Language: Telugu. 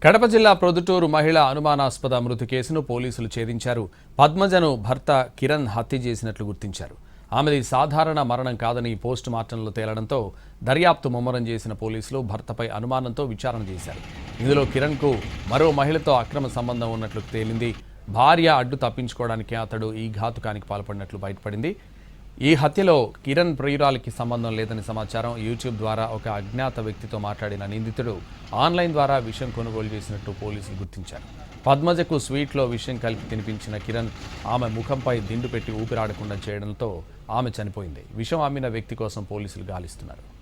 కడప జిల్లా ప్రొద్దుటూరు మహిళ అనుమానాస్పద మృతి కేసును పోలీసులు ఛేదించారు. పద్మజను భర్త కిరణ్ హత్య చేసినట్లు గుర్తించారు. ఆమెది సాధారణ మరణం కాదని పోస్టు మార్టంలో తేలడంతో దర్యాప్తు ముమ్మరం చేసిన పోలీసులు భర్తపై అనుమానంతో విచారణ చేశారు. ఇందులో కిరణ్కు మరో మహిళతో అక్రమ సంబంధం ఉన్నట్లు తేలింది. భార్య అడ్డు తప్పించుకోవడానికి అతడు ఈ ఘాతుకానికి పాల్పడినట్లు బయటపడింది. ఈ హత్యలో కిరణ్ ప్రియురాలికి సంబంధం లేదని సమాచారం. యూట్యూబ్ ద్వారా ఒక అజ్ఞాత వ్యక్తితో మాట్లాడిన నిందితుడు ఆన్లైన్ ద్వారా విషం కొనుగోలు చేసినట్టు పోలీసులు గుర్తించారు. పద్మజకు స్వీట్లో విషం కలిపి తినిపించిన కిరణ్ ఆమె ముఖంపై దిండు పెట్టి ఊపిరాడకుండా చేయడంతో ఆమె చనిపోయింది. విషం అమ్మిన వ్యక్తి కోసం పోలీసులు గాలిస్తున్నారు.